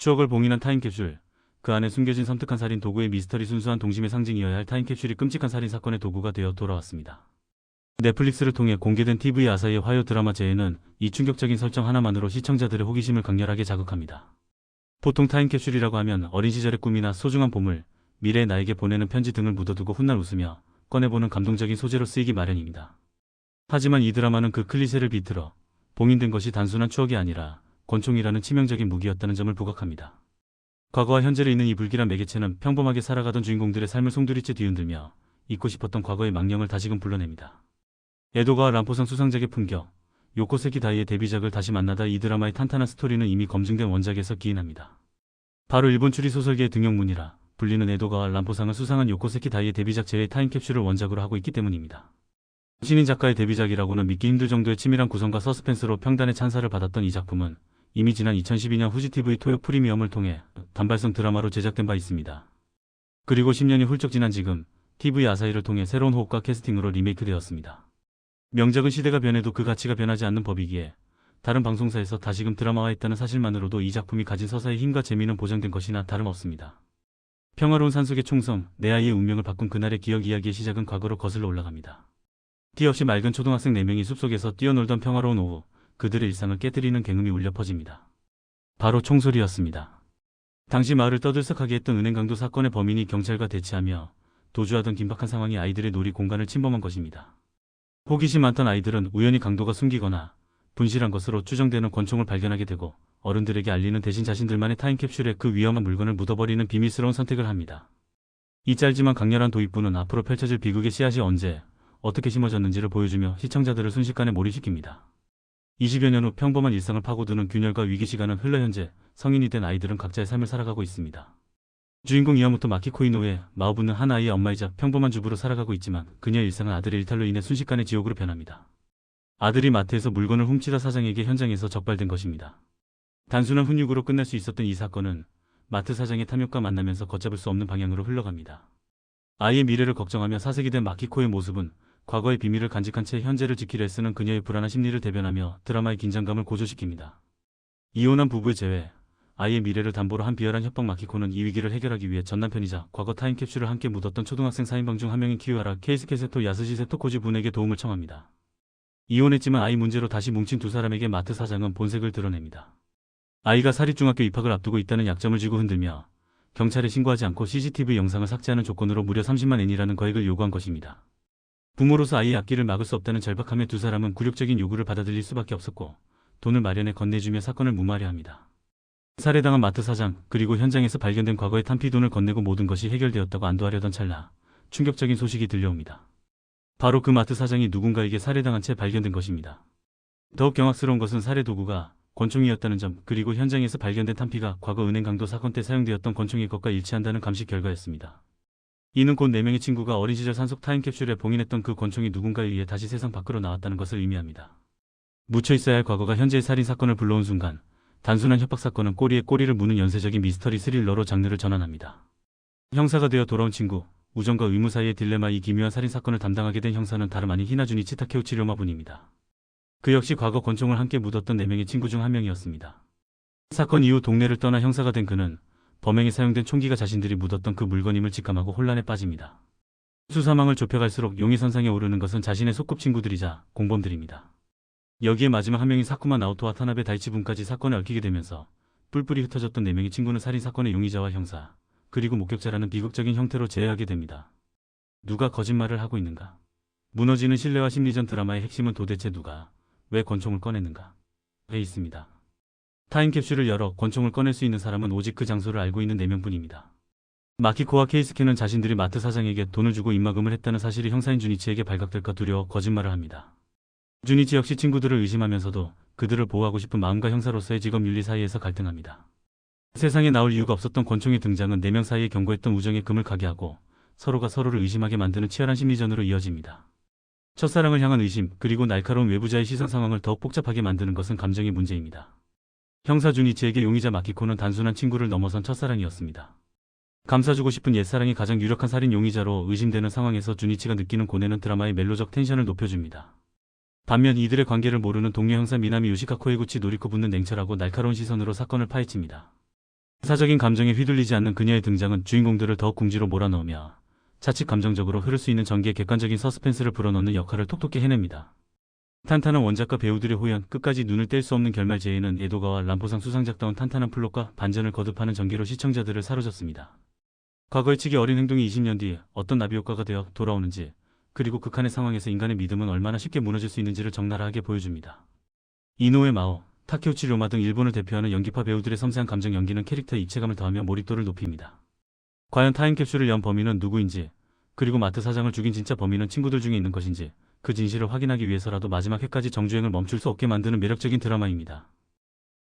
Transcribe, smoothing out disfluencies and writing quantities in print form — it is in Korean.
추억을 봉인한 타임캡슐. 그 안에 숨겨진 섬뜩한 살인 도구의 미스터리. 순수한 동심의 상징이어야 할 타임캡슐이 끔찍한 살인 사건의 도구가 되어 돌아왔습니다. 넷플릭스를 통해 공개된 TV 아사히의 화요 드라마 재해는 이 충격적인 설정 하나만으로 시청자들의 호기심을 강렬하게 자극합니다. 보통 타임캡슐이라고 하면 어린 시절의 꿈이나 소중한 보물, 미래의 나에게 보내는 편지 등을 묻어두고 훗날 웃으며 꺼내보는 감동적인 소재로 쓰이기 마련입니다. 하지만 이 드라마는 그 클리셰를 비틀어 봉인된 것이 단순한 추억이 아니라 권총이라는 치명적인 무기였다는 점을 부각합니다. 과거와 현재를 잇는 이 불길한 매개체는 평범하게 살아가던 주인공들의 삶을 송두리째 뒤흔들며 잊고 싶었던 과거의 망령을 다시금 불러냅니다. 에도가와 람포상 수상작의 품격, 요코세키 다이의 데뷔작을 다시 만나다. 이 드라마의 탄탄한 스토리는 이미 검증된 원작에서 기인합니다. 바로 일본 추리 소설계의 등용문이라 불리는 에도가와 람포상을 수상한 요코세키 다이의 데뷔작 재해 타임캡슐을 원작으로 하고 있기 때문입니다. 신인 작가의 데뷔작이라고는 믿기 힘들 정도의 치밀한 구성과 서스펜스로 평단의 찬사를 받았던 이 작품은 이미 지난 2012년 후지TV 토요 프리미엄을 통해 단발성 드라마로 제작된 바 있습니다. 그리고 10년이 훌쩍 지난 지금 TV 아사히를 통해 새로운 호흡과 캐스팅으로 리메이크되었습니다. 명작은 시대가 변해도 그 가치가 변하지 않는 법이기에 다른 방송사에서 다시금 드라마화했다는 사실만으로도 이 작품이 가진 서사의 힘과 재미는 보장된 것이나 다름없습니다. 평화로운 산속의 총성, 내 아이의 운명을 바꾼 그날의 기억. 이야기의 시작은 과거로 거슬러 올라갑니다. 티 없이 맑은 초등학생 4명이 숲속에서 뛰어놀던 평화로운 오후, 그들의 일상을 깨뜨리는 굉음이 울려 퍼집니다. 바로 총소리였습니다. 당시 마을을 떠들썩하게 했던 은행강도 사건의 범인이 경찰과 대치하며 도주하던 긴박한 상황이 아이들의 놀이 공간을 침범한 것입니다. 호기심 많던 아이들은 우연히 강도가 숨기거나 분실한 것으로 추정되는 권총을 발견하게 되고 어른들에게 알리는 대신 자신들만의 타임캡슐에 그 위험한 물건을 묻어버리는 비밀스러운 선택을 합니다. 이 짧지만 강렬한 도입부는 앞으로 펼쳐질 비극의 씨앗이 언제, 어떻게 심어졌는지를 보여주며 시청자들을 순식간에 몰입시킵니다. 20여 년 후 평범한 일상을 파고드는 균열과 위기. 시간은 흘러 현재 성인이 된 아이들은 각자의 삶을 살아가고 있습니다. 주인공 이와모토 마키코 이노우의 마오부는 한 아이의 엄마이자 평범한 주부로 살아가고 있지만 그녀의 일상은 아들의 일탈로 인해 순식간에 지옥으로 변합니다. 아들이 마트에서 물건을 훔치다 사장에게 현장에서 적발된 것입니다. 단순한 훈육으로 끝날 수 있었던 이 사건은 마트 사장의 탐욕과 만나면서 걷잡을 수 없는 방향으로 흘러갑니다. 아이의 미래를 걱정하며 사색이 된 마키코의 모습은 과거의 비밀을 간직한 채 현재를 지키려 애쓰는 그녀의 불안한 심리를 대변하며 드라마의 긴장감을 고조시킵니다. 이혼한 부부의 재회, 아이의 미래를 담보로 한 비열한 협박. 마키코는 이 위기를 해결하기 위해 전남편이자 과거 타임캡슐을 함께 묻었던 초등학생 4인방 중 한 명인 키우하라 케이스케 세토 야스시 세토코지 분에게 도움을 청합니다. 이혼했지만 아이 문제로 다시 뭉친 두 사람에게 마트 사장은 본색을 드러냅니다. 아이가 사립중학교 입학을 앞두고 있다는 약점을 쥐고 흔들며 경찰에 신고하지 않고 CCTV 영상을 삭제하는 조건으로 무려 30만 엔이라는 거액을 요구한 것입니다. 부모로서 아이의 앞길을 막을 수 없다는 절박함에 두 사람은 굴욕적인 요구를 받아들일 수밖에 없었고 돈을 마련해 건네주며 사건을 무마하려 합니다. 살해당한 마트 사장, 그리고 현장에서 발견된 과거의 탄피돈을 건네고 모든 것이 해결되었다고 안도하려던 찰나 충격적인 소식이 들려옵니다. 바로 그 마트 사장이 누군가에게 살해당한 채 발견된 것입니다. 더욱 경악스러운 것은 살해 도구가 권총이었다는 점, 그리고 현장에서 발견된 탄피가 과거 은행 강도 사건 때 사용되었던 권총의 것과 일치한다는 감식 결과였습니다. 이는 곧 4명의 친구가 어린 시절 산속 타임캡슐에 봉인했던 그 권총이 누군가에 의해 다시 세상 밖으로 나왔다는 것을 의미합니다. 묻혀 있어야 할 과거가 현재의 살인 사건을 불러온 순간 단순한 협박 사건은 꼬리에 꼬리를 무는 연쇄적인 미스터리 스릴러로 장르를 전환합니다. 형사가 되어 돌아온 친구, 우정과 의무 사이의 딜레마. 이 기묘한 살인 사건을 담당하게 된 형사는 다름 아닌 히나주니치 타케우치 료마분입니다. 그 역시 과거 권총을 함께 묻었던 4명의 친구 중 한 명이었습니다. 사건 이후 동네를 떠나 형사가 된 그는 범행에 사용된 총기가 자신들이 묻었던 그 물건임을 직감하고 혼란에 빠집니다. 수사망을 좁혀갈수록 용의선상에 오르는 것은 자신의 소꿉친구들이자 공범들입니다. 여기에 마지막 한 명인 사쿠마 나오토와 타나베 다이치분까지 사건에 얽히게 되면서 뿔뿔이 흩어졌던 4명의 친구는 살인사건의 용의자와 형사, 그리고 목격자라는 비극적인 형태로 재해하게 됩니다. 누가 거짓말을 하고 있는가? 무너지는 신뢰와 심리전. 드라마의 핵심은 도대체 누가, 왜 권총을 꺼냈는가? 에 있습니다. 타임캡슐을 열어 권총을 꺼낼 수 있는 사람은 오직 그 장소를 알고 있는 4명뿐입니다. 마키코와 케이스케는 자신들이 마트 사장에게 돈을 주고 입막음을 했다는 사실이 형사인 주니치에게 발각될까 두려워 거짓말을 합니다. 주니치 역시 친구들을 의심하면서도 그들을 보호하고 싶은 마음과 형사로서의 직업 윤리 사이에서 갈등합니다. 세상에 나올 이유가 없었던 권총의 등장은 4명 사이에 견고했던 우정의 금을 가게 하고 서로가 서로를 의심하게 만드는 치열한 심리전으로 이어집니다. 첫사랑을 향한 의심, 그리고 날카로운 외부자의 시선. 상황을 더욱 복잡하게 만드는 것은 감정의 문제입니다. 형사 주니치에게 용의자 마키코는 단순한 친구를 넘어선 첫사랑이었습니다. 감싸주고 싶은 옛사랑이 가장 유력한 살인 용의자로 의심되는 상황에서 주니치가 느끼는 고뇌는 드라마의 멜로적 텐션을 높여줍니다. 반면 이들의 관계를 모르는 동료 형사 미나미 요시카코에구치 노리코 붙는 냉철하고 날카로운 시선으로 사건을 파헤칩니다. 사적인 감정에 휘둘리지 않는 그녀의 등장은 주인공들을 더욱 궁지로 몰아넣으며 자칫 감정적으로 흐를 수 있는 전개에 객관적인 서스펜스를 불어넣는 역할을 톡톡히 해냅니다. 탄탄한 원작과 배우들의 호연, 끝까지 눈을 뗄 수 없는 결말 제의는 에도가와 람포상 수상작다운 탄탄한 플롯과 반전을 거듭하는 전개로 시청자들을 사로잡습니다. 과거의 치기 어린 행동이 20년 뒤 어떤 나비 효과가 되어 돌아오는지, 그리고 극한의 상황에서 인간의 믿음은 얼마나 쉽게 무너질 수 있는지를 적나라하게 보여줍니다. 이노우에 마오, 타케우치 료마 등 일본을 대표하는 연기파 배우들의 섬세한 감정 연기는 캐릭터의 입체감을 더하며 몰입도를 높입니다. 과연 타임캡슐을 연 범인은 누구인지, 그리고 마트 사장을 죽인 진짜 범인은 친구들 중에 있는 것인지, 그 진실을 확인하기 위해서라도 마지막 회까지 정주행을 멈출 수 없게 만드는 매력적인 드라마입니다.